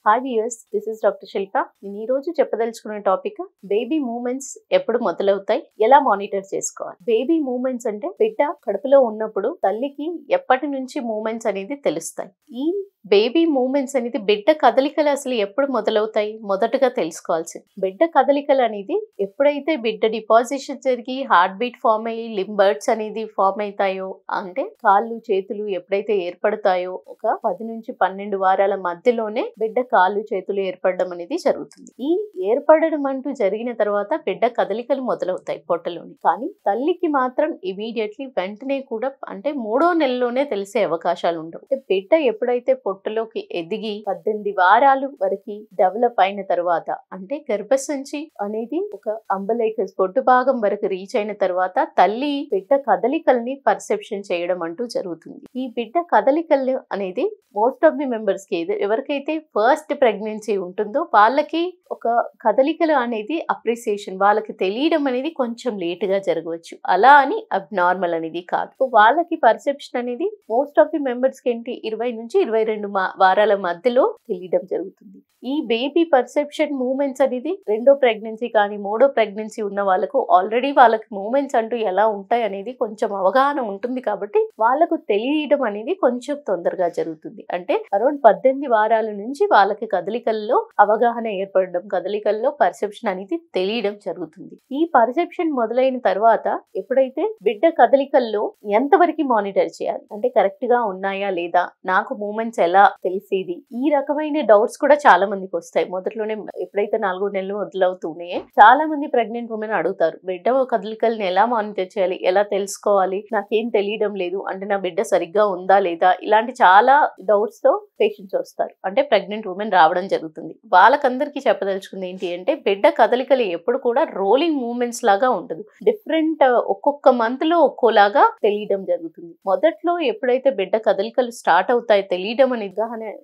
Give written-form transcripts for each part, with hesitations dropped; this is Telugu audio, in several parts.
Hi viewers, this is doctor Shilpa. నేను ఈ రోజు చెప్పదలుచుకున్న టాపిక్ బేబీ మూమెంట్స్ ఎప్పుడు మొదలవుతాయి, ఎలా మానిటర్ చేసుకోవాలి. బేబీ మూమెంట్స్ అంటే బిడ్డ కడుపులో ఉన్నప్పుడు తల్లికి ఎప్పటి నుంచి మూమెంట్స్ అనేది తెలుస్తాయి. ఈ బేబీ మూమెంట్స్ అనేది బిడ్డ కదలికలు అసలు ఎప్పుడు మొదలవుతాయి మొదటగా తెలుసుకోవాల్సింది. బిడ్డ కదలికలు అనేది ఎప్పుడైతే బిడ్డ డిపాజిషన్ జరిగి హార్ట్ బీట్ ఫామ్ అయ్యి లింబర్డ్స్ అనేది ఫామ్ అవుతాయో, అంటే కాళ్ళు చేతులు ఎప్పుడైతే ఏర్పడతాయో ఒక 10 నుంచి 12 వారాల మధ్యలోనే బిడ్డ కాళ్ళు చేతులు ఏర్పడడం అనేది జరుగుతుంది. ఈ ఏర్పడడం అంటూ జరిగిన తర్వాత బిడ్డ కదలికలు మొదలవుతాయి పొట్టలోని. కానీ తల్లికి మాత్రం ఇమీడియట్లీ వెంటనే కూడా అంటే 3వ నెలలోనే తెలిసే అవకాశాలు ఉండవు. బిడ్డ ఎప్పుడైతే పొట్టలోకి ఎదిగి 18 వారాలు వరకు డెవలప్ అయిన తర్వాత, అంటే గర్భసంచి అనేది ఒక అంబలైకస్ పొట్టు భాగం వరకు రీచ్ అయిన తర్వాత తల్లి బిడ్డ కదలికల్ని పర్సెప్షన్ చేయడం అంటూ జరుగుతుంది. ఈ బిడ్డ కదలికలు అనేది మోస్ట్ ఆఫ్ ది మెంబర్స్ కి ఎవరికైతే ఫస్ట్ ప్రెగ్నెన్సీ ఉంటుందో వాళ్ళకి ఒక కదలికలు అనేది అప్రిసియేషన్ వాళ్ళకి తెలియడం అనేది కొంచెం లేట్ గా జరగవచ్చు. అలా అని అబ్నార్మల్ అనేది కాదు. వాళ్ళకి పర్సెప్షన్ అనేది మోస్ట్ ఆఫ్ ది మెంబర్స్ కి ఏంటి 20 నుంచి 22 వారాల మధ్యలో తెలియడం జరుగుతుంది. ఈ బేబీ పర్సెప్షన్ మూమెంట్స్ అనేది 2వ ప్రెగ్నెన్సీ కానీ 3వ ప్రెగ్నెన్సీ ఉన్న వాళ్ళకు ఆల్రెడీ వాళ్ళకి మూమెంట్స్ అంటూ ఎలా ఉంటాయి అనేది కొంచెం అవగాహన ఉంటుంది కాబట్టి వాళ్ళకు తెలియడం అనేది కొంచెం తొందరగా జరుగుతుంది. అంటే అరౌండ్ 18 వారాల నుంచి వాళ్ళకి కదలికల్లో అవగాహన ఏర్పడడం, కదలికల్లో పర్సెప్షన్ అనేది తెలియడం జరుగుతుంది. ఈ పర్సెప్షన్ మొదలైన తర్వాత ఎప్పుడైతే బిడ్డ కదలికల్లో ఎంతవరకు మానిటర్ చేయాలి, అంటే కరెక్ట్ గా ఉన్నాయా లేదా, నాకు మూమెంట్స్ ఎలా తెలిసేది, ఈ రకమైన డౌట్స్ కూడా చాలా మందికి వస్తాయి. మొదట్లోనే ఎప్పుడైతే 4 నెలలు మొదలవుతూనే చాలా మంది ప్రెగ్నెంట్ ఉమెన్ అడుగుతారు, బిడ్డ కదలికల్ని ఎలా మానిటర్ చేయాలి, ఎలా తెలుసుకోవాలి, నాకేం తెలియడం లేదు, అంటే నా బిడ్డ సరిగ్గా ఉందా లేదా, ఇలాంటి చాలా డౌట్స్ తో పేషెంట్స్ వస్తారు. అంటే ప్రెగ్నెంట్ ఉమెన్ రావడం జరుగుతుంది. వాళ్ళకందరికీ చెప్పదలుచుకుంది ఏంటి అంటే బిడ్డ కదలికలు ఎప్పుడు కూడా రోలింగ్ మూమెంట్స్ లాగా ఉంటుంది. డిఫరెంట్ ఒక్కొక్క మంత్ లో ఒక్కోలాగా తెలియడం జరుగుతుంది. మొదట్లో ఎప్పుడైతే బిడ్డ కదలికలు స్టార్ట్ అవుతాయి తెలియడం అనేది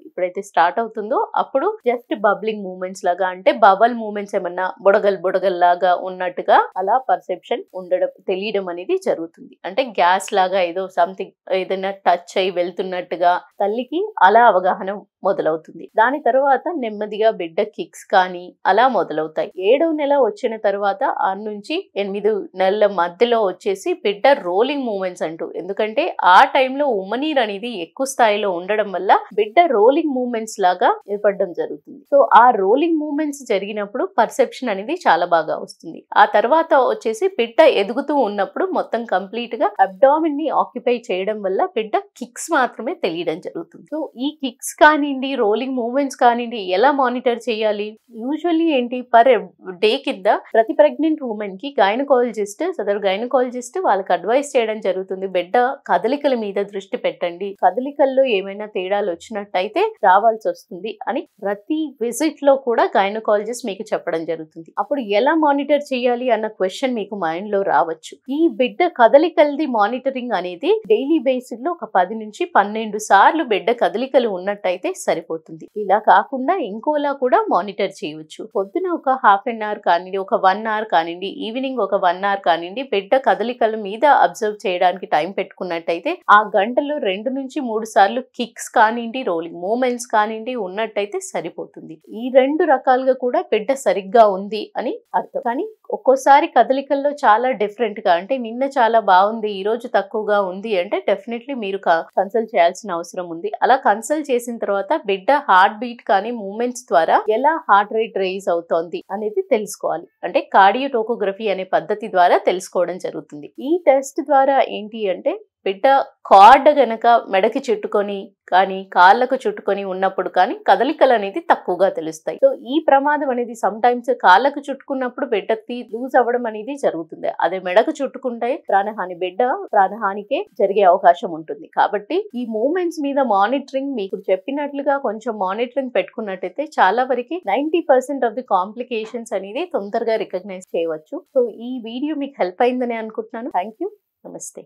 ఎప్పుడైతే స్టార్ట్ అవుతుందో అప్పుడు జస్ట్ బబ్లింగ్ మూమెంట్స్ లాగా, అంటే బబల్ మూమెంట్స్ ఏమన్నా బుడగల్ లాగా ఉన్నట్టుగా అలా పర్సెప్షన్ ఉండడం తెలియడం అనేది జరుగుతుంది. అంటే గ్యాస్ లాగా ఏదో సంథింగ్ ఏదైనా టచ్ అయి వెళ్తున్నట్టుగా తల్లికి అలా అవగాహన మొదలవుతుంది. దాని తర్వాత నెమ్మదిగా బిడ్డ కిక్స్ కానీ అలా మొదలవుతాయి. 7వ నెల వచ్చిన తర్వాత 6 నుంచి 8 నెలల మధ్యలో వచ్చేసి బిడ్డ రోలింగ్ మూమెంట్స్ అంటూ, ఎందుకంటే ఆ టైంలో ఉమ్మనీరు అనేది ఎక్కువ స్థాయిలో ఉండడం వల్ల బిడ్డ రోలింగ్ మూమెంట్స్ లాగా ఏర్పడడం జరుగుతుంది. సో ఆ రోలింగ్ మూమెంట్స్ జరిగినప్పుడు పర్సెప్షన్ అనేది చాలా బాగా వస్తుంది. ఆ తర్వాత వచ్చేసి బిడ్డ ఎదుగుతూ ఉన్నప్పుడు మొత్తం కంప్లీట్ గా అబ్డామిన్ ని ఆక్యుపై చేయడం వల్ల బిడ్డ కిక్స్ మాత్రమే తెలియడం జరుగుతుంది. సో ఈ కిక్స్ కానివ్వండి, రోలింగ్ మూమెంట్స్ కానివ్వండి ఎలా మానిటర్ చేయాలి, యూజువల్లీ ఏంటి పర్ డే కింద ప్రతి ప్రెగ్నెంట్ ఉమెన్ కి గైనకాలజిస్ట్ వాళ్ళకి అడ్వైస్ చేయడం జరుగుతుంది. బిడ్డ కదలికల మీద దృష్టి పెట్టండి, కదలికల్లో ఏమైనా తేడాలు వచ్చినట్టయితే రావాల్సి వస్తుంది అని ప్రతి విజిట్ లో కూడా గైనకాలజిస్ట్ మీకు చెప్పడం జరుగుతుంది. అప్పుడు ఎలా మానిటర్ చేయాలి అన్న క్వశ్చన్ మీకు మైండ్ లో రావచ్చు. ఈ బిడ్డ కదలికలది మానిటరింగ్ అనేది డైలీ బేసిస్ లో ఒక 10 నుంచి 12 సార్లు బిడ్డ కదలికలు ఉన్నట్టయితే సరిపోతుంది. ఇలా కాకుండా ఇంకోలా కూడా మానిటర్ చేయవచ్చు. పొద్దున ఒక హాఫ్ అన్ అవర్ కానివ్వండి, ఒక 1 అవర్ కానివ్వండి, ఈవినింగ్ ఒక 1 అవర్ కానివ్వండి, బిడ్డ కదలికల మీద అబ్జర్వ్ చేయడానికి టైం పెట్టుకున్నట్టయితే ఆ గంటలో 2 నుంచి 3 సార్లు కిక్స్ కానివ్వండి, రోలింగ్ మూమెంట్స్ కానివ్వండి ఉన్నట్టయితే సరిపోతుంది. ఈ 2 రకాలుగా కూడా బిడ్డ సరిగ్గా ఉంది అని అర్థం. కానీ ఒక్కోసారి కదలికల్లో చాలా డిఫరెంట్ గా, అంటే నిన్న చాలా బాగుంది ఈ రోజు తక్కువగా ఉంది అంటే డెఫినెట్లీ మీరు కన్సల్ట్ చేయాల్సిన అవసరం ఉంది. అలా కన్సల్ట్ చేసిన తర్వాత బిడ్డ హార్ట్ బీట్ కానీ మూమెంట్స్ ద్వారా ఎలా హార్ట్ రేట్ రైజ్ అవుతోంది అనేది తెలుసుకోవాలి. అంటే కార్డియోటోకోగ్రఫీ అనే పద్ధతి ద్వారా తెలుసుకోవడం జరుగుతుంది. ఈ టెస్ట్ ద్వారా ఏంటి అంటే బిడ్డ కార్డ్ గనక మెడకి చుట్టుకొని కానీ కాళ్ళకు చుట్టుకొని ఉన్నప్పుడు కానీ కదలికలు అనేది తక్కువగా తెలుస్తాయి. సో ఈ ప్రమాదం అనేది సమ్ టైమ్స్ కాళ్ళకు చుట్టుకున్నప్పుడు బిడ్డకి లూజ్ అవ్వడం అనేది జరుగుతుంది. అదే మెడకు చుట్టుకుంటే బిడ్డ ప్రాణహానికే జరిగే అవకాశం ఉంటుంది. కాబట్టి ఈ మూమెంట్స్ మీద మానిటరింగ్ మీకు చెప్పినట్లుగా కొంచెం మానిటరింగ్ పెట్టుకున్నట్టయితే చాలా వరకు 90% ఆఫ్ ది కాంప్లికేషన్స్ అనేది తొందరగా రికగ్నైజ్ చేయవచ్చు. సో ఈ వీడియో మీకు హెల్ప్ అయిందని అనుకుంటున్నాను. Thank you. నమస్తే.